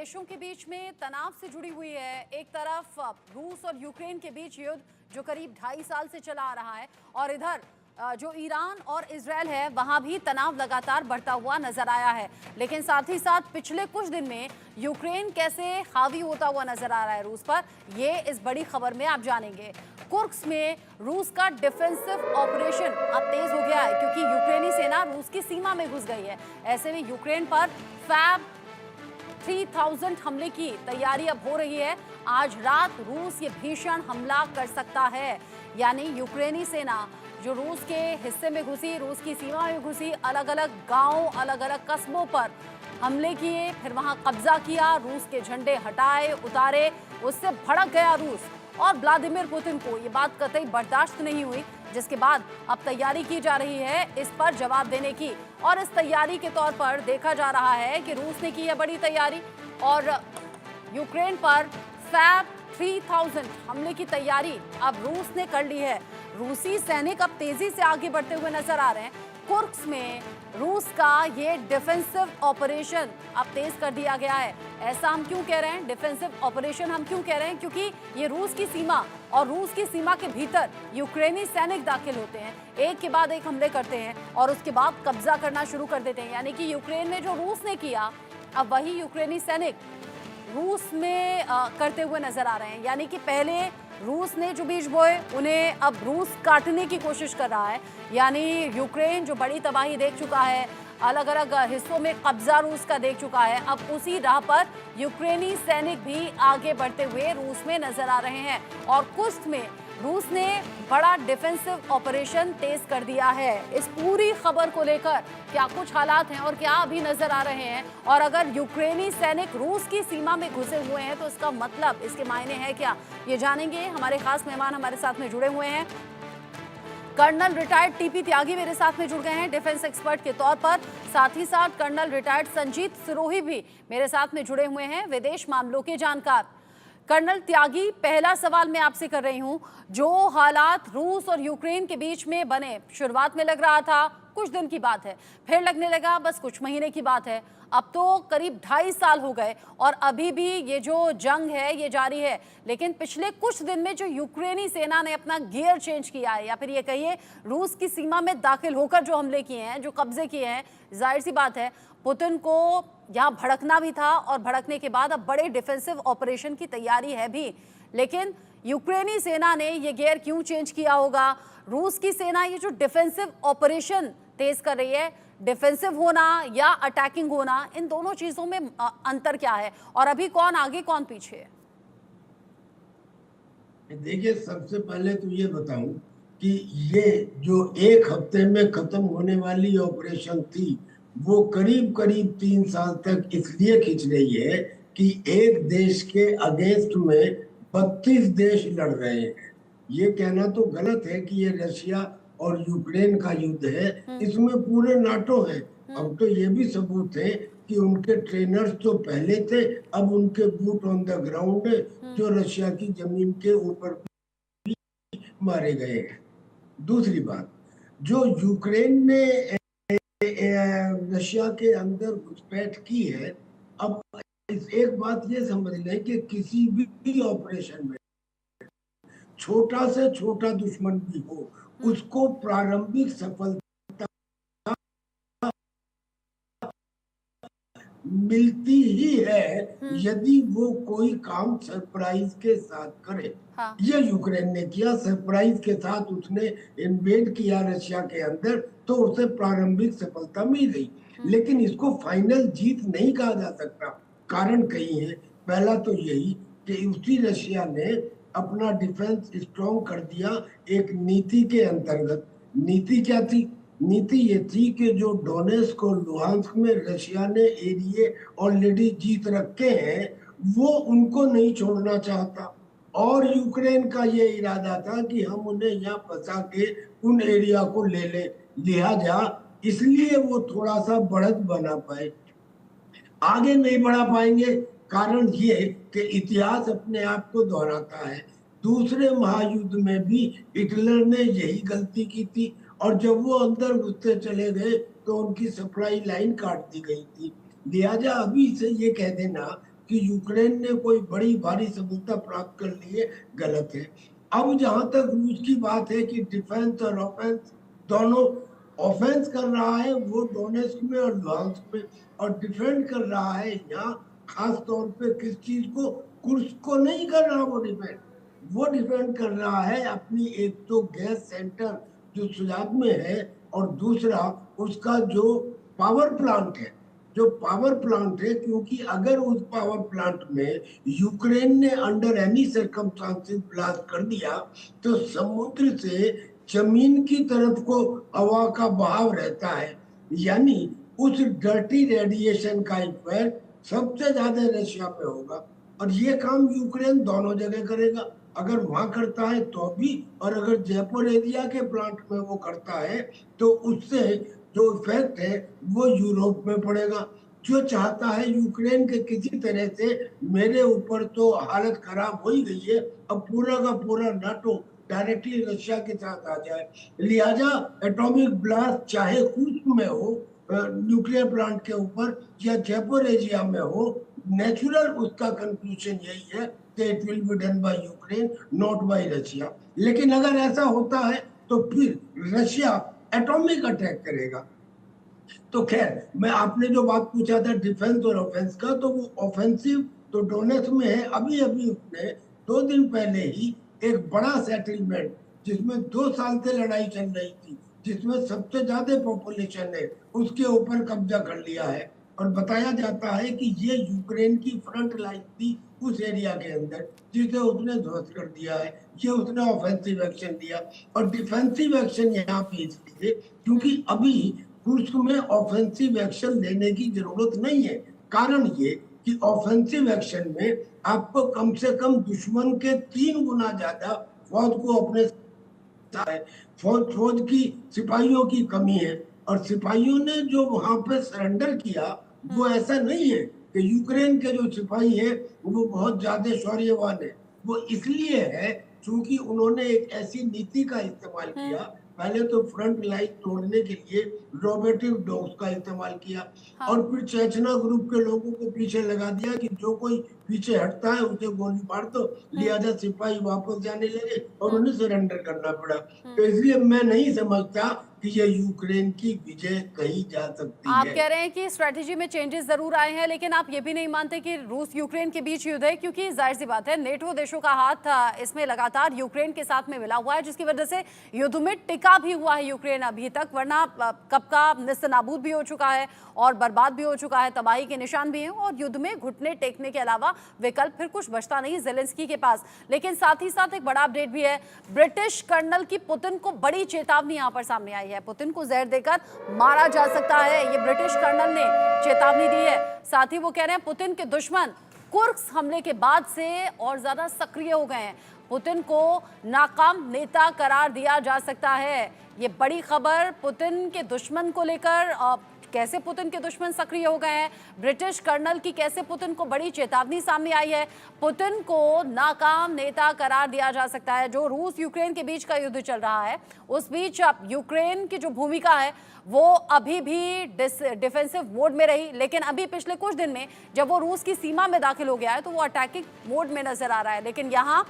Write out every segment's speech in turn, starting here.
देशों के बीच में तनाव से जुड़ी हुई है। एक तरफ रूस और यूक्रेन के बीच युद्ध जो करीब 2.5 साल से चला आ रहा है, और इधर जो ईरान और इजरायल है वहां भी तनाव लगातार बढ़ता हुआ नजर आया है। लेकिन साथ ही साथ पिछले कुछ दिन में यूक्रेन कैसे हावी होता हुआ नजर आ रहा है रूस पर, ये इस बड़ी खबर में आप जानेंगे। कुर्स्क में रूस का डिफेंसिव ऑपरेशन अब तेज हो गया है क्योंकि यूक्रेनी सेना रूस की सीमा में घुस गई है। ऐसे में यूक्रेन पर फैब 3000 हमले की तैयारी अब हो रही है। आज रात रूस ये भीषण हमला कर सकता है, यानी यूक्रेनी सेना जो रूस के हिस्से में घुसी, रूस की सीमा में घुसी, अलग अलग गांव, अलग अलग कस्बों पर हमले किए, फिर वहां कब्जा किया, रूस के झंडे हटाए उतारे। उससे भड़क गया रूस और व्लादिमीर पुतिन को ये बात कतई बर्दाश्त नहीं हुई, जिसके बाद अब तैयारी की जा रही है इस पर जवाब देने की। और इस तैयारी के तौर पर देखा जा रहा है कि रूस ने की है बड़ी तैयारी और यूक्रेन पर फैब 3000 हमले की तैयारी अब रूस ने कर ली है। रूसी सैनिक अब तेजी से आगे बढ़ते हुए नजर आ रहे हैं। कुर्स्क में रूस का ये डिफेंसिव ऑपरेशन अब तेज कर दिया गया है। ऐसा हम क्यों कह रहे हैं, डिफेंसिव ऑपरेशन हम क्यों कह रहे हैं, क्योंकि ये रूस की सीमा और रूस की सीमा के भीतर यूक्रेनी सैनिक दाखिल होते हैं, एक के बाद एक हमले करते हैं और उसके बाद कब्जा करना शुरू कर देते हैं। यानी कि यूक्रेन में जो रूस ने किया, अब वही यूक्रेनी सैनिक रूस में करते हुए नजर आ रहे हैं। यानी कि पहले रूस ने जो बीज बोए उन्हें अब रूस काटने की कोशिश कर रहा है। यानी यूक्रेन जो बड़ी तबाही देख चुका है, अलग अलग हिस्सों में कब्जा रूस का देख चुका है, अब उसी राह पर यूक्रेनी सैनिक भी आगे बढ़ते हुए रूस में नजर आ रहे हैं। और कुर्स्क में रूस ने बड़ा डिफेंसिव ऑपरेशन तेज कर दिया है। इस पूरी खबर को लेकर क्या कुछ हालात हैं और क्या अभी नजर आ रहे हैं, और अगर यूक्रेनी सैनिक रूस की सीमा में घुसे हुए हैं तो इसका मतलब, इसके मायने है क्या, ये जानेंगे। हमारे खास मेहमान हमारे साथ में जुड़े हुए हैं। कर्नल रिटायर्ड टीपी त्यागी मेरे साथ में जुड़ गए हैं डिफेंस एक्सपर्ट के तौर पर। साथ ही साथ कर्नल रिटायर्ड संजीत सिरोही भी मेरे साथ में जुड़े हुए हैं, विदेश मामलों के जानकार। कर्नल त्यागी, पहला सवाल मैं आपसे कर रही हूं, जो हालात रूस और यूक्रेन के बीच में बने, शुरुआत में लग रहा था कुछ दिन की बात है, फिर लगने लगा बस कुछ महीने की बात है, अब तो करीब 2.5 साल हो गए और अभी भी ये जो जंग है ये जारी है। लेकिन पिछले कुछ दिन में जो यूक्रेनी सेना ने अपना गियर चेंज किया है, या फिर ये कहिए रूस की सीमा में दाखिल होकर जो हमले किए हैं, जो कब्जे किए हैं, जाहिर सी बात है पुतिन को यहाँ भड़कना भी था और भड़कने के बाद अब बड़े डिफेंसिव ऑपरेशन की तैयारी है भी। लेकिन यूक्रेनी सेना ने ये गियर क्यों चेंज किया होगा? रूस की सेना ये जो डिफेंसिव ऑपरेशन तेज कर रही है, डिफेंसिव होना या अटैकिंग होना, इन दोनों चीजों में अंतर क्या है और अभी कौन आगे कौन पीछे है? देखिए, सबसे पहले तो ये बताऊं कि ये जो एक हफ्ते में खत्म होने वाली ऑपरेशन थी, वो करीब करीब 3 साल तक इसलिए खिंच रही है कि एक देश के अगेंस्ट में 32 देश लड़ रहे हैं। ये कहना तो गलत है कि ये रशिया और यूक्रेन का युद्ध है, इसमें पूरे नाटो है। अब तो ये भी सबूत है कि उनके ट्रेनर्स तो पहले थे, अब उनके बूट ऑन द ग्राउंड जो रशिया की जमीन के ऊपर मारे गए हैं। दूसरी बात, जो यूक्रेन ने रशिया के अंदर घुसपैठ की है, अब एक बात ये समझ लें कि किसी भी ऑपरेशन में छोटा से छोटा दुश्मन भी हो, उसको प्रारंभिक सफलता मिलती ही है यदि वो कोई काम सरप्राइज के साथ करे। हाँ। ये यूक्रेन ने किया, सरप्राइज के साथ उसने इन्वेड किया रशिया के अंदर, तो उसे प्रारंभिक सफलता मिल गई। लेकिन इसको फाइनल जीत नहीं कहा जा सकता। कारण कई है। पहला तो यही कि उसी रशिया ने अपना डिफेंस स्ट्रॉन्ग कर दिया एक नीति के अंतर्गत। नीति क्या थी? नीति ये थी कि जो डोनेस्क और लुहांस्क में रशिया ने एरिया ऑलरेडी जीत रखे हैं, वो उनको नहीं छोड़ना चाहता, और यूक्रेन का ये इरादा था कि हम उन्हें यहाँ फंसा के उन एरिया को ले ले, लिहाजा इसलिए वो थोड़ा सा बढ़त बना पाए। आगे नहीं बढ़ा पाएंगे, कारण ये कि इतिहास अपने आप को दोहराता है। दूसरे महायुद्ध में भी हिटलर ने यही गलती की थी, और जब वो अंदर घुसते चले गए तो उनकी सप्लाई लाइन काट दी गई थी। लिहाजा अभी से ये कह देना कि यूक्रेन ने कोई बड़ी भारी सफलता प्राप्त कर ली है, गलत है। अब जहां तक रूस की बात है कि डिफेंस और ऑफेंस दोनों, ऑफेंस कर रहा है वो डोनेस्क में और लुहांस्क में, और डिफेंड कर रहा है यहाँ खास तौर पे किस चीज को, कुर्स्क को नहीं कर रहा वो डिफेंड। वो डिफेंड कर रहा है अपनी एक तो गैस सेंटर जो सुजात में है, और दूसरा उसका जो पावर प्लांट है, जो पावर प्लांट है, क्योंकि अगर उस पावर प्लांट में यूक्रेन ने अंडर एनी सर्कमस्टांसेस ब्लास्ट कर दिया तो समुद्र से जमीन की तरफ को हवा का बहाव रहता है, यानी उस डर्टी रेडिएशन का इफेक्ट सबसे ज्यादा रशिया पे होगा। और ये काम यूक्रेन दोनों जगह करेगा, अगर वहां करता है तो भी, और अगर जयपुर एरिया के प्लांट में वो करता है तो उससे जो इफेक्ट है वो यूरोप में पड़ेगा। जो चाहता है यूक्रेन के किसी तरह से, मेरे ऊपर तो हालत खराब हो ही गई है, अब पूरा का पूरा नाटो डायरेक्टली रशिया के साथ आ जाए, लिहाजा एटॉमिक ब्लास्ट चाहे कुर्स्क में हो न्यूक्लियर प्लांट के ऊपर, या जयपुर एरिया में हो, नेचुरल उसका कंक्लूजन यही है कि it will be done by Ukraine, not bye Russia. लेकिन अगर ऐसा होता है तो फिर रशिया एटॉमिक अटैक करेगा। तो खैर, मैं आपने जो बात पूछा था डिफेंस और ऑफेंस का, तो वो ऑफेंसिव तो डोनेट्स में है। अभी अभी उसने 2 दिन पहले ही एक बड़ा सेटलमेंट, जिसमें 2 साल से लड़ाई चल रही थी, जिसमें सबसे ज्यादा पॉपुलेशन है, उसके ऊपर कब्जा कर लिया है। और बताया जाता है कि ये यूक्रेन की फ्रंट लाइन थी उस एरिया के अंदर, जिसे उसने ध्वस्त कर दिया है। ये उसने ऑफेंसिव एक्शन लिया। और डिफेंसिव एक्शन यहाँ पे इसलिए क्योंकि अभी कुर्स्क में ऑफेंसिव एक्शन लेने की जरूरत नहीं है। कारण ये कि ऑफेंसिव एक्शन में आपको कम से कम दुश्मन के 3 गुना ज्यादा फौज को अपने है, फौज की सिपाहियों की कमी है। और सिपाहियों ने जो वहां पे सरेंडर किया वो ऐसा नहीं है कि यूक्रेन के जो सिपाही है वो बहुत ज्यादा शौर्यवान है। वो इसलिए है क्योंकि उन्होंने एक ऐसी नीति का इस्तेमाल किया, पहले तो फ्रंट लाइन तोड़ने के लिए रोबोटिक डॉग्स का इस्तेमाल किया, हाँ। और फिर चेचना ग्रुप के लोगों को पीछे लगा दिया कि जो कोई पीछे हटता है उसे गोली मार दो, लिहाजा सिपाही वापस जाने लगे और उन्हें सरेंडर करना पड़ा। तो इसलिए मैं नहीं समझता कि ये यूक्रेन की विजय कही जा सकती आप है। कह रहे हैं कि स्ट्रेटेजी में चेंजेस जरूर आए हैं, लेकिन आप ये भी नहीं मानते कि रूस यूक्रेन के बीच युद्ध है, क्योंकि जाहिर सी बात है नेटो देशों का हाथ इसमें लगातार यूक्रेन के साथ में मिला हुआ है, जिसकी वजह से युद्ध में टिका भी हुआ है यूक्रेन अभी तक, वरना कब का निस्तनाबूद भी हो चुका है और बर्बाद भी हो चुका है, तबाही के निशान भी हैं, और युद्ध में घुटने टेकने के अलावा विकल्प फिर कुछ बचता नहीं जेलेंस्की के पास। लेकिन साथ ही साथ एक बड़ा अपडेट भी है, ब्रिटिश कर्नल की पुतिन को बड़ी चेतावनी यहाँ पर सामने आई है। पुतिन को जहर देकर मारा जा सकता है, ये ब्रिटिश कर्नल ने चेतावनी दी है। साथ ही वो कह रहे हैं पुतिन के दुश्मन कुर्स्क हमले के बाद से और ज्यादा सक्रिय हो गए हैं, पुतिन को नाकाम नेता करार दिया जा सकता है। ये बड़ी खबर पुतिन के दुश्मन को लेकर, कैसे पुतिन के दुश्मन सक्रिय हो गए हैं, ब्रिटिश कर्नल की कैसे पुतिन को बड़ी चेतावनी सामने आई है, पुतिन को नाकाम नेता करार दिया जा सकता है। जो रूस यूक्रेन के बीच का युद्ध चल रहा है उस बीच अब यूक्रेन की जो भूमिका है वो अभी भी डिफेंसिव मोड में रही, लेकिन अभी पिछले कुछ दिन में जब वो रूस की सीमा में दाखिल हो गया है तो वो अटैकिंग मोड में नजर आ रहा है। लेकिन यहाँ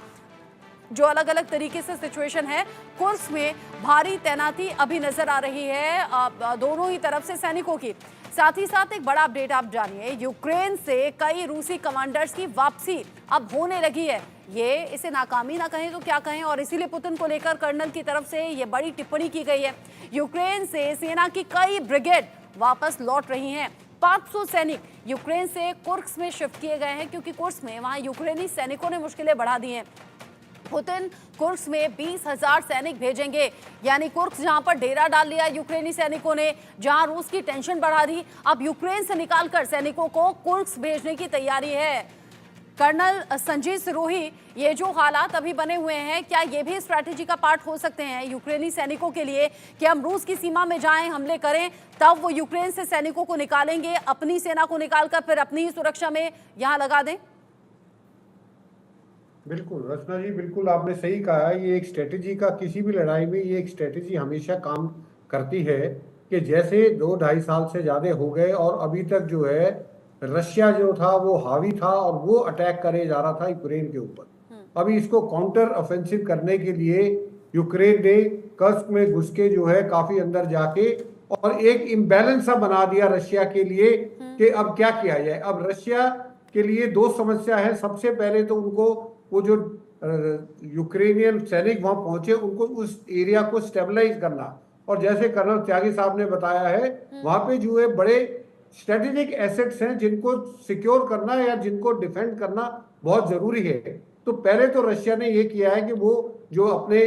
जो अलग अलग तरीके से सिचुएशन है, कुर्स्क में भारी तैनाती अभी नजर आ रही है दोनों ही तरफ से सैनिकों की। साथ ही साथ एक बड़ा अपडेट आप जानिए, यूक्रेन से कई रूसी कमांडर्स की वापसी अब होने लगी है। ये इसे नाकामी ना कहें तो क्या कहें, और इसीलिए पुतिन को लेकर कर्नल की तरफ से ये बड़ी टिप्पणी की गई है। यूक्रेन से सेना की कई ब्रिगेड वापस लौट रही हैं। 500 सैनिक यूक्रेन से कुर्स्क में शिफ्ट किए गए हैं, क्योंकि कुर्स्क में वहां यूक्रेनी सैनिकों ने मुश्किलें बढ़ा दी हैं। पुतिन कुर्स्क में 20,000 सैनिक भेजेंगे, यानी कुर्स्क जहां पर डेरा डाल लिया यूक्रेनी सैनिकों ने, जहां रूस की टेंशन बढ़ा दी, अब यूक्रेन से निकालकर सैनिकों को कुर्स्क भेजने की तैयारी है। कर्नल संजीव सिरोही, ये जो हालात अभी बने हुए हैं, क्या ये भी स्ट्रैटेजी का पार्ट हो सकते हैं यूक्रेनी सैनिकों के लिए कि हम रूस की सीमा में जाएं, हमले करें, तब वो यूक्रेन से सैनिकों को निकालेंगे, अपनी सेना को निकालकर फिर अपनी ही सुरक्षा में यहां लगा दें? बिल्कुल रचना जी, बिल्कुल आपने सही कहा है। ये एक स्ट्रेटेजी का, किसी भी लड़ाई में ये एक स्ट्रेटेजी हमेशा काम करती है कि जैसे 2-2.5 साल से ज़्यादा हो गए और अभी तक जो है रशिया जो था वो हावी था और वो अटैक करे जा रहा था यूक्रेन के ऊपर। अभी इसको काउंटर ऑफेंसिव करने के लिए यूक्रेन ने कर्स्क में घुस के जो है काफी अंदर जाके और एक इम्बैलेंस सा बना दिया रशिया के लिए कि अब क्या किया जाए। अब रशिया के लिए दो समस्या है। सबसे पहले तो उनको वो जो यूक्रेनियन सैनिक वहां पहुंचे उनको उस एरिया को स्टेबलाइज करना, और जैसे कर्नल त्यागी साहब ने बताया है वहां पे जो है बड़े स्ट्रेटेजिक एसेट्स हैं जिनको सिक्योर करना या जिनको डिफेंड करना बहुत जरूरी है। तो पहले तो रशिया ने ये किया है कि वो जो अपने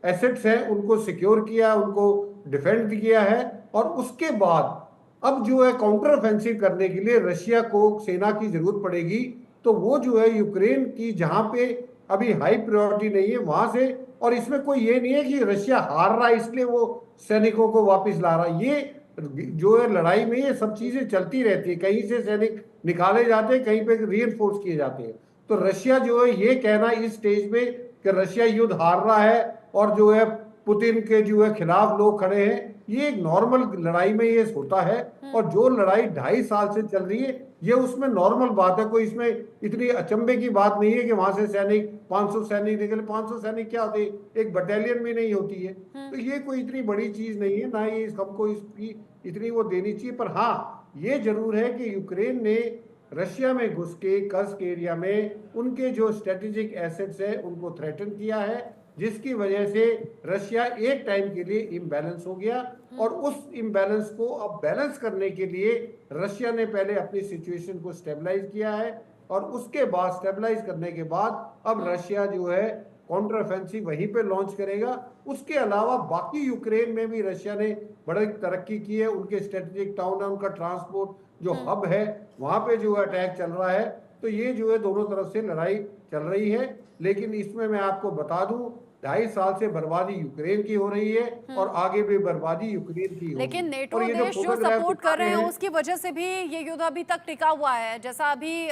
एसेट्स हैं उनको सिक्योर किया, उनको डिफेंड किया है, और उसके बाद अब जो है काउंटर ऑफेंसिव करने के लिए रशिया को सेना की जरूरत पड़ेगी। तो वो जो है यूक्रेन की जहां पे अभी हाई प्रायोरिटी नहीं है वहां से, और इसमें कोई ये नहीं है कि रशिया हार रहा है इसलिए वो सैनिकों को वापस ला रहा है। ये जो है लड़ाई में ये सब चीजें चलती रहती है, कहीं से सैनिक निकाले जाते हैं, कहीं पे रीइंफोर्स किए जाते हैं। तो रशिया जो है ये कहना इस स्टेज पे कि रशिया युद्ध हार रहा है और जो है पुतिन के जो है खिलाफ लोग खड़े हैं, ये एक नॉर्मल लड़ाई में ये होता है। और जो लड़ाई 2.5 साल से चल रही है ये उसमें नॉर्मल बात है, कोई इसमें इतनी अचंभे की बात नहीं है कि वहां से सैनिक 500 सैनिक निकले। 500 सैनिक क्या होते हैं, एक बटालियन भी नहीं होती है। तो ये कोई इतनी बड़ी चीज नहीं है, ना ये हमको इसकी इतनी वो देनी चाहिए। पर हाँ ये जरूर है कि यूक्रेन ने रशिया में घुस के कर्स्क एरिया में उनके जो स्ट्रेटेजिक एसेट्स है उनको थ्रेटन किया है, जिसकी वजह से रशिया एक टाइम के लिए इम्बैलेंस हो गया। और उस इम्बैलेंस को अब बैलेंस करने के लिए रशिया ने पहले अपनी सिचुएशन को स्टेबलाइज किया है, और उसके बाद स्टेबलाइज करने के बाद अब रशिया जो है काउंटर ऑफेंसिव वहीं पे लॉन्च करेगा। उसके अलावा बाकी यूक्रेन में भी रशिया ने बड़ी तरक्की की है। उनके स्ट्रेटेजिक टाउन है, उनका ट्रांसपोर्ट जो हब है वहां पे जो अटैक चल रहा है। तो ये जो है दोनों तरफ से लड़ाई चल रही है। लेकिन इसमें मैं आपको बता दूं 2.5 साल से बर्बादी यूक्रेन की हो रही है और आगे भी बर्बादी यूक्रेन की होगी। लेकिन नेटो और ये देश जो फोटोग्राफ सपोर्ट कर रहे हैं हैं, उसकी वजह से भी ये युद्ध अभी तक टिका हुआ है, जैसा अभी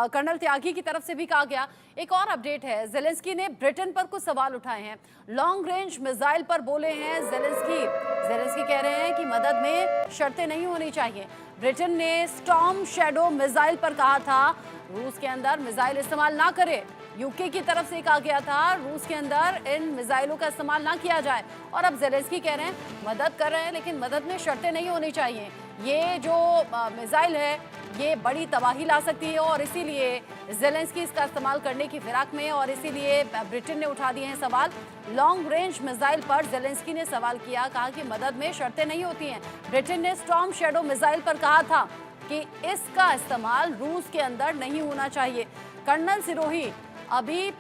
कर्नल त्यागी की तरफ से भी कहा गया। एक और अपडेट है, जेलेंस्की ने ब्रिटेन पर कुछ सवाल उठाए हैं। लॉन्ग रेंज मिसाइल पर बोले हैं जेलेंस्की कह रहे हैं कि मदद में शर्तें नहीं होनी चाहिए। ब्रिटेन ने स्टॉर्म शैडो मिसाइल पर कहा था रूस के अंदर मिसाइल इस्तेमाल ना करे। यूके की तरफ से कहा गया था रूस के अंदर इन मिसाइलों का इस्तेमाल ना किया जाए। और अब जेलेंस्की कह रहे हैं मदद कर रहे हैं लेकिन मदद में शर्तें नहीं होनी चाहिए। ये जो मिसाइल है ये बड़ी तबाही ला सकती है और इसीलिए जेलेंस्की इसका इस्तेमाल करने की फिराक में, और इसीलिए ब्रिटेन ने उठा दिए हैं सवाल। लॉन्ग रेंज मिसाइल पर जेलेंस्की ने सवाल किया, कहा कि मदद में शर्तें नहीं होती हैं। ब्रिटेन ने स्टॉर्म शैडो मिसाइल पर कहा था कि इसका इस्तेमाल रूस के अंदर नहीं होना चाहिए। कर्नल सिरोही, अभी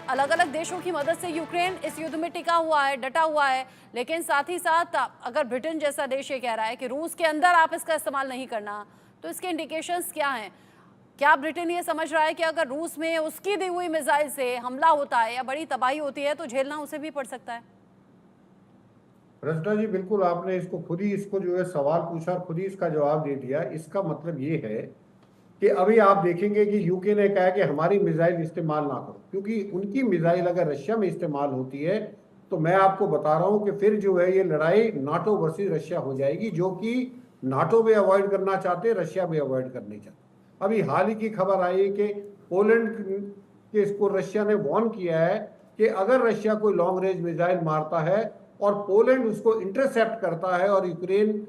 अलग अलग देशों की मदद से यूक्रेन इस युद्ध में टिका हुआ है, डटा हुआ है, लेकिन साथ ही साथ अगर ब्रिटेन जैसा देश ये कह रहा है कि रूस के अंदर आप इसका इस्तेमाल नहीं करना, तो इसके इंडिकेशंस क्या हैं? क्या ब्रिटेन ये समझ रहा है कि अगर रूस में उसकी दी हुई मिसाइल से हमला होता है या बड़ी तबाही होती है तो झेलना उसे भी पड़ सकता है? रचना जी बिल्कुल, आपने इसको खुद ही इसको जो है सवाल पूछा, खुद ही इसका जवाब दे दिया। इसका मतलब ये है कि अभी आप देखेंगे कि यूके ने कहा कि हमारी मिसाइल इस्तेमाल ना करो, क्योंकि उनकी मिसाइल अगर रशिया में इस्तेमाल होती है तो मैं आपको बता रहा हूं कि फिर जो है ये लड़ाई नाटो वर्सेस रशिया हो जाएगी, जो कि नाटो भी अवॉइड करना चाहते, रशिया भी अवॉइड करना चाहते। अभी हाल ही की खबर आई कि पोलैंड के इसको रशिया ने वार्न किया है कि अगर रशिया कोई लॉन्ग रेंज मिसाइल मारता है और पोलैंड उसको इंटरसेप्ट करता है और यूक्रेन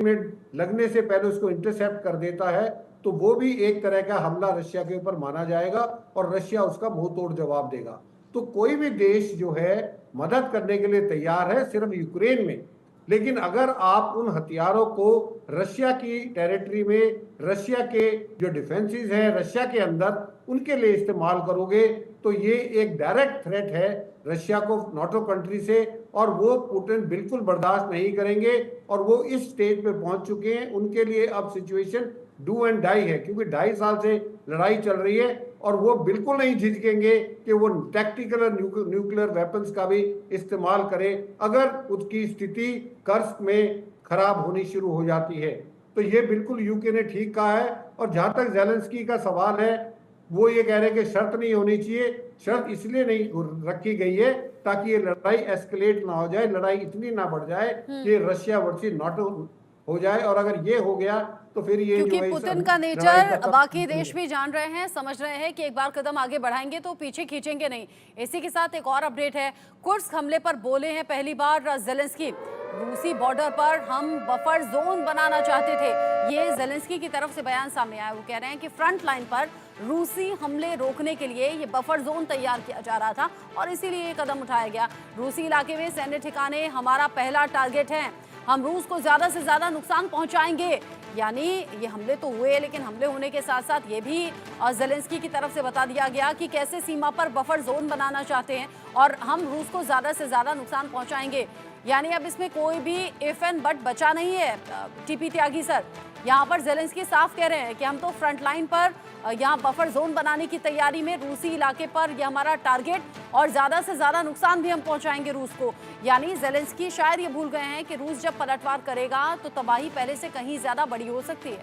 में लगने से पहले उसको इंटरसेप्ट कर देता है, तो वो भी एक तरह का हमला रशिया के ऊपर माना जाएगा और रशिया उसका मुंह तोड़ जवाब देगा। तो कोई भी देश जो है मदद करने के लिए तैयार है, सिर्फ यूक्रेन में। लेकिन अगर आप उन हथियारों को रशिया की टेरिटरी में, रशिया के जो डिफेंसेस हैं रशिया के अंदर, उनके लिए इस्तेमाल करोगे तो ये एक डायरेक्ट थ्रेट है रशिया को नाटो कंट्री से, और वो पुतिन बिल्कुल बर्दाश्त नहीं करेंगे। और वो इस स्टेज पे पहुंच चुके हैं, उनके लिए अब सिचुएशन डू एंड डाई है, क्योंकि 2.5 साल से लड़ाई चल रही है और वो बिल्कुल नहीं झिझकेंगे कि वो टैक्टिकल और न्यूक्लियर वेपन्स का भी इस्तेमाल करें अगर उसकी स्थिति कर्स्क में खराब होनी शुरू हो जाती है। तो ये बिल्कुल यूके ने ठीक कहा है। और जहां तक जेलेंस्की का सवाल है, वो ये कह रहे हैं कि शर्त नहीं होनी चाहिए। शर्त इसलिए नहीं रखी गई है ताकि ये लड़ाई एस्केलेट ना हो जाए, लड़ाई इतनी ना बढ़ जाए कि रशिया वर्सेस नाटो हो जाए, और अगर ये हो गया तो फिर ये क्योंकि जो है पुतिन का नेचर बाकी देश भी जान रहे हैं, समझ रहे हैं कि एक बार कदम आगे बढ़ाएंगे तो पीछे खींचेंगे नहीं। इसी के साथ एक और अपडेट है, कुर्स्क हमले पर बोले हैं पहली बार ज़ेलेंस्की। रूसी बॉर्डर पर हम बफर जोन बनाना चाहते थे, ये ज़ेलेंस्की की तरफ से बयान सामने आया। वो कह रहे हैं कि फ्रंट लाइन पर रूसी हमले रोकने के लिए ये बफर जोन तैयार किया जा रहा था और इसीलिए ये कदम उठाया गया। रूसी इलाके में सैन्य ठिकाने हमारा पहला टारगेट है, हम रूस को ज्यादा से ज्यादा नुकसान पहुंचाएंगे। यानी ये हमले तो हुए, लेकिन हमले होने के साथ साथ ये भी ज़ेलेंस्की की तरफ से बता दिया गया कि कैसे सीमा पर बफर जोन बनाना चाहते हैं और हम रूस को ज्यादा से ज्यादा नुकसान पहुंचाएंगे। यानी अब इसमें कोई भी इफ एंड बट बचा नहीं है। टीपी त्यागी सर, यहाँ पर ज़ेलेंस्की साफ कह रहे हैं कि हम तो फ्रंट लाइन पर यहाँ बफर जोन बनाने की तैयारी में, रूसी इलाके पर ये हमारा टारगेट और ज्यादा से ज्यादा नुकसान भी हम पहुंचाएंगे रूस को। यानी ज़ेलेंस्की शायद ये भूल गए हैं कि रूस जब पलटवार करेगा तो तबाही पहले से कहीं ज्यादा बड़ी हो सकती है।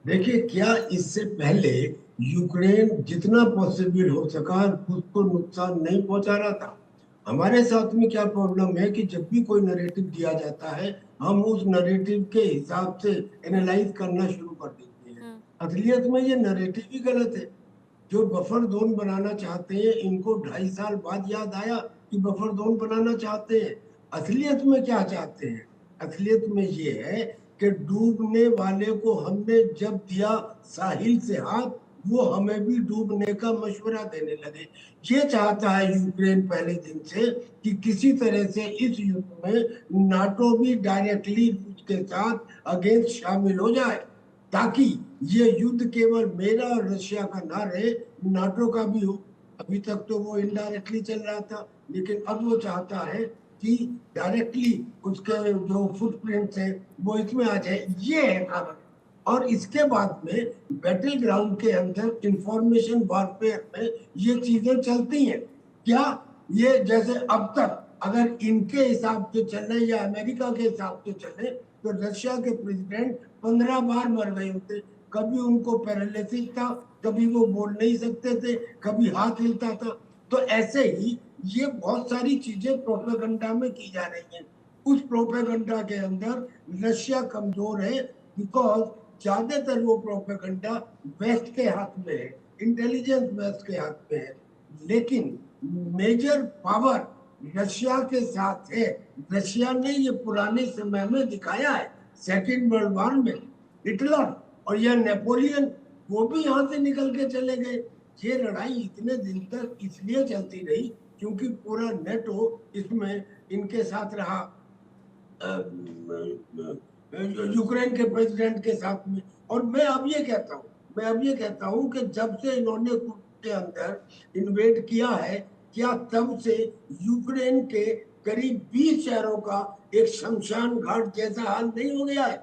देखिए, क्या इससे पहले यूक्रेन जितना पॉसिबल हो सका उसको नुकसान नहीं पहुंचा रहा था। हमारे साथ में क्या प्रॉब्लम है कि जब भी कोई नैरेटिव दिया जाता है, हम उस नैरेटिव के हिसाब से एनालाइज करना शुरू कर देते हैं। असलियत में ये नैरेटिव ही गलत है। जो बफर जोन बनाना चाहते हैं, इनको 2.5 साल बाद याद आया कि बफर जोन बनाना चाहते हैं। असलियत में क्या चाहते हैं? असलियत में ये है कि डूबने वाले को हमने जब दिया साहिल से हाथ, वो हमें भी डूबने का मशवरा देने लगे। ये चाहता है यूक्रेन पहले दिन से कि किसी तरह से इस युद्ध में नाटो भी डायरेक्टली रूस के साथ अगेंस्ट शामिल हो जाए, ताकि ये युद्ध केवल मेरा और रशिया का ना रहे, नाटो का भी हो। अभी तक तो वो इनडायरेक्टली चल रहा था, लेकिन अब वो चाहता है कि डायरेक्टली उसके जो फुटप्रिंट्स है वो इसमें आ जाए। ये है कारण। और इसके बाद में बैटल ग्राउंड के अंदर इंफॉर्मेशन वॉरफेयर में ये चीजें चलती हैं। क्या ये जैसे अब तक अगर इनके हिसाब से चले या अमेरिका के हिसाब से चले तो रशिया के प्रेसिडेंट 15 बार मर गए होते। कभी उनको पैरालिसिस था, कभी वो बोल नहीं सकते थे, कभी हाथ हिलता था। तो ऐसे ही ये बहुत सारी चीजें प्रोपेगेंडा में की जा रही हैं। उस प्रोपेगेंडा के अंदर रशिया कमजोर है, बिकॉज ज्यादातर वो प्रोपेगेंडा वेस्ट के हाथ में है, इंटेलिजेंस वेस्ट के हाथ में है। लेकिन मेजर पावर रशिया के साथ है। रशिया ने ये पुराने समय में दिखाया है, सेकेंड वर्ल्ड वॉर में हिटलर और यह नेपोलियन, वो भी यहाँ से निकल के चले गए। ये लड़ाई इतने दिन तक इसलिए चलती रही क्योंकि पूरा नेटो इसमें इनके साथ रहा, यूक्रेन के प्रेसिडेंट के साथ में। और मैं अब ये कहता हूँ कि जब से इन्होंने के अंदर इन्वेड किया है, क्या तब से यूक्रेन के करीब 20 शहरों का एक शमशान घाट जैसा हाल नहीं हो गया है।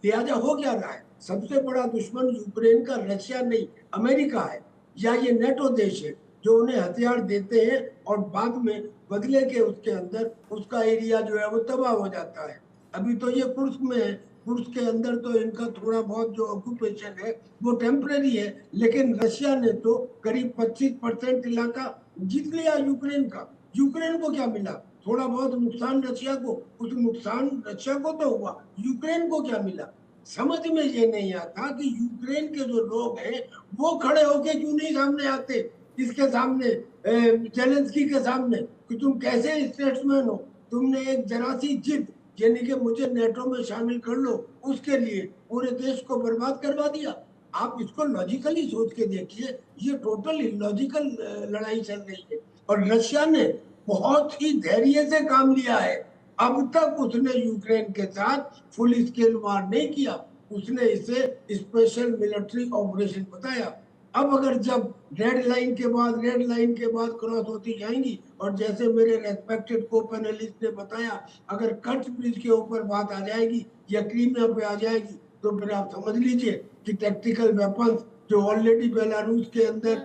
लिहाजा हो क्या रहा है? सबसे बड़ा दुश्मन यूक्रेन का रशिया नहीं, अमेरिका है या ये नेटो देश है जो उन्हें हथियार देते हैं और बाद में बदले के उसके अंदर उसका एरिया जो है वो तबाह हो जाता है। अभी तो ये कुर्स्क में है, कुर्स्क के अंदर तो इनका थोड़ा बहुत जो ऑक्यूपेशन है वो टेम्परेरी है, लेकिन रशिया ने तो करीब 25% इलाका जीत लिया यूक्रेन का। यूक्रेन को क्या मिला? थोड़ा बहुत नुकसान रशिया को, उस नुकसान रशिया को तो हुआ, यूक्रेन को क्या मिला? समझ में ये नहीं आता कि यूक्रेन के जो लोग हैं वो खड़े होके क्यों नहीं सामने आते इसके सामने, ज़ेलेंस्की के सामने, कि तुम कैसे स्टेट्समैन हो। तुमने एक जरा सी जिद, यानी कि मुझे नेटो में शामिल कर लो, उसके लिए पूरे देश को बर्बाद करवा दिया। आप इसको लॉजिकली सोच के देखिए, ये टोटल इलॉजिकल लड़ाई चल रही है। और रशिया ने बहुत ही धैर्य से काम लिया है। अब तक उसने यूक्रेन के साथ फुल स्केल वार नहीं किया, उसने इसे स्पेशल मिलिट्री ऑपरेशन बताया। अब अगर जब रेड लाइन के बाद क्रॉस होती जाएंगी और जैसे मेरे रेस्पेक्टेड को पैनलिस्ट ने बताया, अगर कट ब्रिज के ऊपर बात आ जाएगी या क्रीमिया पे आ जाएगी तो फिर आप समझ लीजिए कि टैक्टिकल वेपन्स जो ऑलरेडी बेलारूस के अंदर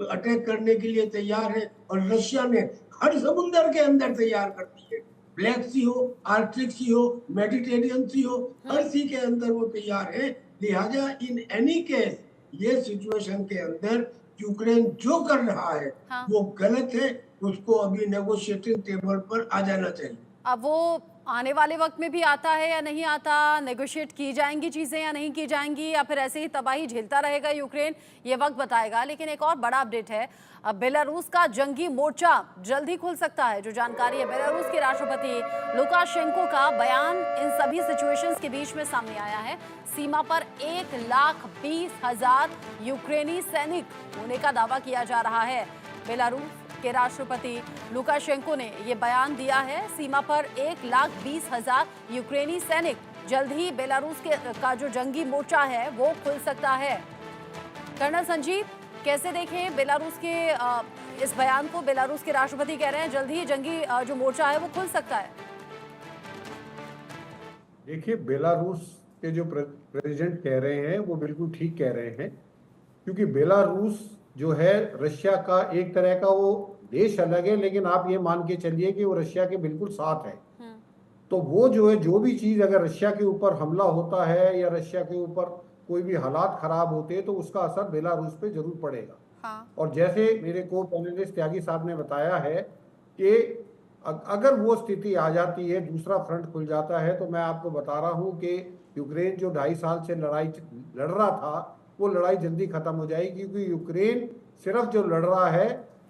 अटैक करने के लिए तैयार है और रशिया ने हर समुद्र के अंदर तैयार कर दी है, ब्लैक सी हो, आर्कटिक सी हो, मेडिटेरियन सी हो, हर सी के अंदर वो तैयार है। लिहाजा इन एनी केस ये सिचुएशन के अंदर यूक्रेन जो कर रहा है वो गलत है, उसको अभी नेगोशिएटिंग टेबल पर आ जाना चाहिए। अब वो आने वाले वक्त में भी आता है या नहीं आता, नेगोशिएट की जाएंगी चीज़ें या नहीं की जाएंगी, या फिर ऐसे ही तबाही झेलता रहेगा यूक्रेन, ये वक्त बताएगा। लेकिन एक और बड़ा अपडेट है, अब बेलारूस का जंगी मोर्चा जल्द ही खुल सकता है। जो जानकारी है, बेलारूस के राष्ट्रपति लुकाशेंको का बयान इन सभी सिचुएशंस के बीच में सामने आया है। सीमा पर 1,20,000 यूक्रेनी सैनिक होने का दावा किया जा रहा है। बेलारूस के राष्ट्रपति लुकाशेंको ने ये बयान दिया है। सीमा पर 1,20,000 यूक्रेनी सैनिक, जल्द ही बेलारूस का जो जंगी मोर्चा है वो खुल सकता है। कर्नल संजीव, कैसे देखें बेलारूस के इस बयान को? बेलारूस के राष्ट्रपति कह रहे हैं जल्द ही जंगी जो मोर्चा है वो खुल सकता है। देखिए, बेलारूस के जो प्रेसिडेंट कह रहे हैं वो बिल्कुल ठीक कह रहे हैं, क्योंकि बेलारूस जो है रशिया का एक तरह का वो देश अलग है, लेकिन आप ये मान के चलिए कि वो रशिया के बिल्कुल साथ है। तो वो जो है, जो भी चीज अगर रशिया के ऊपर हमला होता है या रशिया के ऊपर कोई भी हालात खराब होते हैं तो उसका असर बेलारूस पे जरूर पड़ेगा। हाँ। और जैसे मेरे को पैनलिस्ट त्यागी साहब ने बताया है कि अगर वो स्थिति आ जाती है, दूसरा फ्रंट खुल जाता है, तो मैं आपको बता रहा हूँ कि यूक्रेन जो 2.5 साल से लड़ाई लड़ रहा था वो लड़ाई जल्दी खत्म हो जाएगी, क्योंकि यूक्रेन सिर्फ जो लड़ रहा है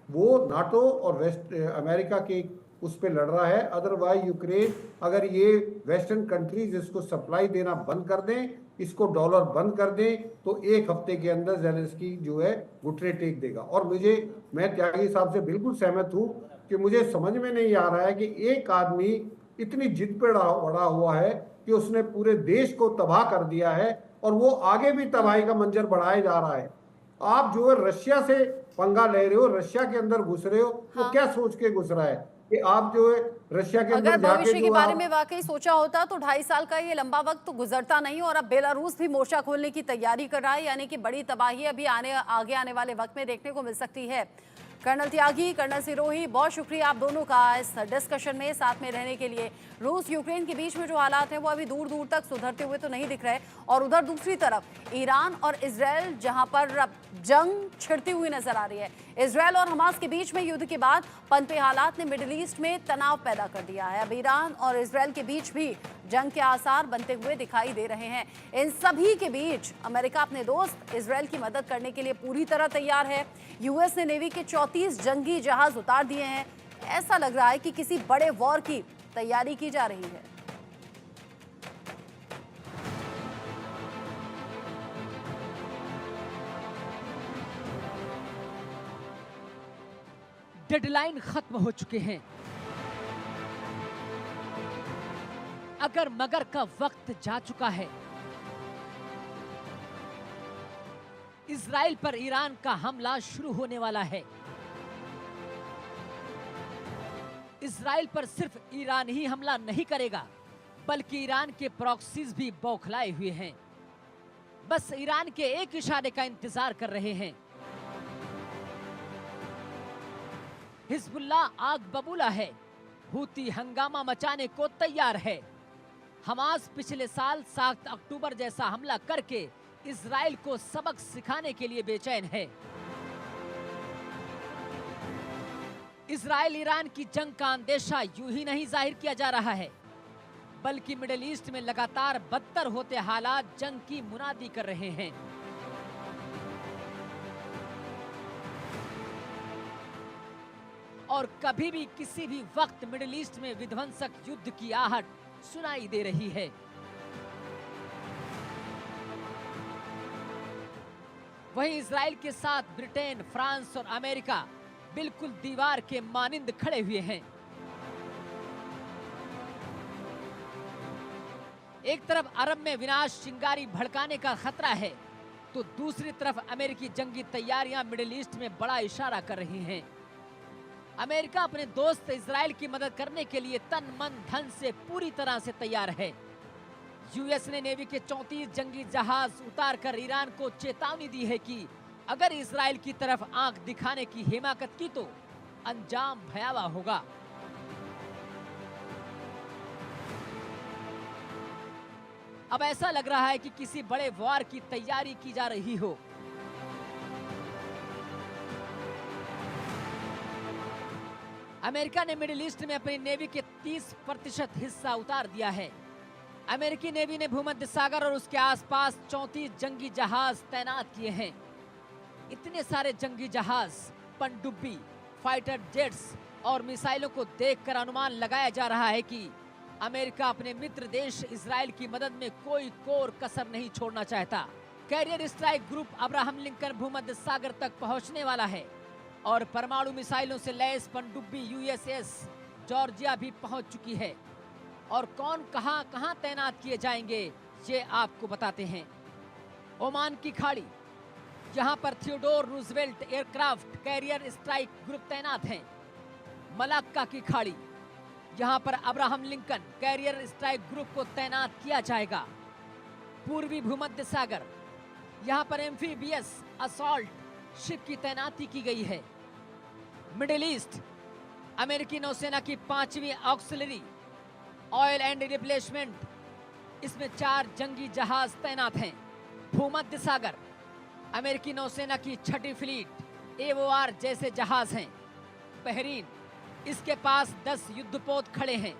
वो नाटो और वेस्ट अमेरिका के उस पर लड़ रहा है। अदरवाइज यूक्रेन अगर ये वेस्टर्न कंट्रीज इसको सप्लाई देना बंद कर दें, इसको डॉलर बंद कर दें, तो 1 हफ्ते के अंदर जेलेंस्की जो है घुटने टेक देगा। और मैं त्यागी साहब से बिल्कुल सहमत हूँ कि मुझे समझ में नहीं आ रहा है कि एक आदमी इतनी जिद पे अड़ा हुआ है कि उसने पूरे देश को तबाह कर दिया है और वो आगे भी तबाही का मंजर बढ़ाया जा रहा है। आप जो है रशिया से पंगा ले रहे हो, रशिया के अंदर घुस रहे हो। हाँ। वो क्या सोच के घुस रहा है कि आप जो है रशिया के अंदर जाके भविष्य के बारे में वाकई सोचा होता तो 2.5 साल का ये लंबा वक्त तो गुजरता नहीं, और अब बेलारूस भी मोर्चा खोलने की तैयारी कर रहा है, यानी कि बड़ी तबाही अभी आगे आने वाले वक्त में देखने को मिल सकती है। कर्नल त्यागी, कर्नल सिरोही, बहुत शुक्रिया आप दोनों का इस डिस्कशन में साथ में रहने के लिए। रूस यूक्रेन के बीच में जो हालात हैं वो अभी दूर दूर तक सुधरते हुए तो नहीं दिख रहे, और उधर दूसरी तरफ ईरान और इजरायल जहां पर जंग छिड़ती हुई नजर आ रही है। इजरायल और हमास के बीच में युद्ध के बाद पनपे हालात ने मिडिल ईस्ट में तनाव पैदा कर दिया है। अब ईरान और इजरायल के बीच भी जंग के आसार बनते हुए दिखाई दे रहे हैं। इन सभी के बीच अमेरिका अपने दोस्त इजरायल की मदद करने के लिए पूरी तरह तैयार है। यूएस ने नेवी के 34 जंगी जहाज उतार दिए हैं। ऐसा लग रहा है कि किसी बड़े वॉर की तैयारी की जा रही है। डेडलाइन खत्म हो चुके हैं। अगर मगर का वक्त जा चुका है। इजराइल पर ईरान का हमला शुरू होने वाला है। इजराइल पर सिर्फ ईरान ही हमला नहीं करेगा, बल्कि ईरान के प्रॉक्सीज भी बौखलाए हुए हैं, बस ईरान के एक इशारे का इंतजार कर रहे हैं। हिजबुल्लाह आग बबूला है, हूती हंगामा मचाने को तैयार है। हमास पिछले साल 7 अक्टूबर जैसा हमला करके इजराइल को सबक सिखाने के लिए बेचैन है। इजराइल ईरान की जंग का अंदेशा यूं ही नहीं जाहिर किया जा रहा है, बल्कि मिडिल ईस्ट में लगातार बदतर होते हालात जंग की मुनादी कर रहे हैं। और कभी भी किसी भी वक्त मिडिल ईस्ट में विध्वंसक युद्ध की आहट सुनाई दे रही है। वहीं इजराइल के साथ ब्रिटेन, फ्रांस और अमेरिका बिल्कुल दीवार के मानिंद खड़े हुए हैं। एक तरफ अरब में विनाश चिंगारी भड़काने का खतरा है, तो दूसरी तरफ अमेरिकी जंगी तैयारियां मिडिल ईस्ट में बड़ा इशारा कर रही हैं। अमेरिका अपने दोस्त इजराइल की मदद करने के लिए तन मन धन से पूरी तरह से तैयार है। यूएस ने नेवी के 34 जंगी जहाज उतारकर ईरान को चेतावनी दी है कि अगर इजराइल की तरफ आंख दिखाने की हिमाकत की तो अंजाम भयावह होगा। अब ऐसा लग रहा है कि किसी बड़े वॉर की तैयारी की जा रही हो। अमेरिका ने मिडिल ईस्ट में अपनी नेवी के 30% हिस्सा उतार दिया है। अमेरिकी नेवी ने भूमध्य सागर और उसके आसपास 34 जंगी जहाज तैनात किए हैं। इतने सारे जंगी जहाज, पनडुब्बी, फाइटर जेट्स और मिसाइलों को देखकर अनुमान लगाया जा रहा है कि अमेरिका अपने मित्र देश इजराइल की मदद में कोई कोर कसर नहीं छोड़ना चाहता। Carrier strike group Abraham Lincoln भूमध्य सागर तक पहुंचने वाला है और परमाणु मिसाइलों से लैस पनडुब्बी यूएसएस जॉर्जिया भी पहुंच चुकी है। और कौन कहां तैनात किए जाएंगे ये आपको बताते हैं। ओमान की खाड़ी, जहां पर Theodore Roosevelt aircraft carrier strike group तैनात हैं। मलाक्का की खाड़ी, जहां पर Abraham Lincoln carrier strike group को तैनात किया जाएगा। पूर्वी भूमध्य सागर, यहां पर एम्फीबियस असॉल्ट शिप की तैनाती की गई है। मिडिल ईस्ट, अमेरिकी नौसेना की 5वीं ऑक्सिलरी ऑयल एंड रिप्लेसमेंट, इसमें 4 जंगी जहाज तैनात हैं। भूमध्य सागर, अमेरिकी नौसेना की 6ठी फ्लीट एओआर जैसे जहाज हैं। बहरीन, इसके पास 10 युद्धपोत खड़े हैं।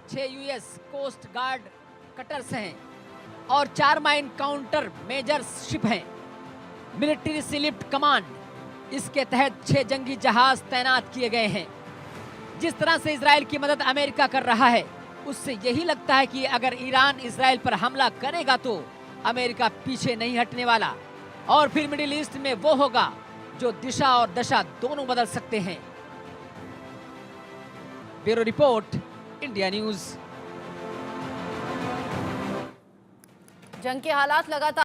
6 यूएस कोस्ट गार्ड कटर्स हैं और 4 माइन काउंटर मेजर शिप हैं। मिलिट्री सीलिफ्ट कमांड, इसके तहत 6 जंगी जहाज तैनात किए गए हैं। जिस तरह से इजराइल की मदद अमेरिका कर रहा है, उससे यही लगता है कि अगर ईरान इजराइल पर हमला करेगा तो अमेरिका पीछे नहीं हटने वाला और फिर मिडिल ईस्ट में वो होगा जो दिशा और दशा दोनों बदल सकते हैं। Bureau report, India news. जंग के हालात लगातार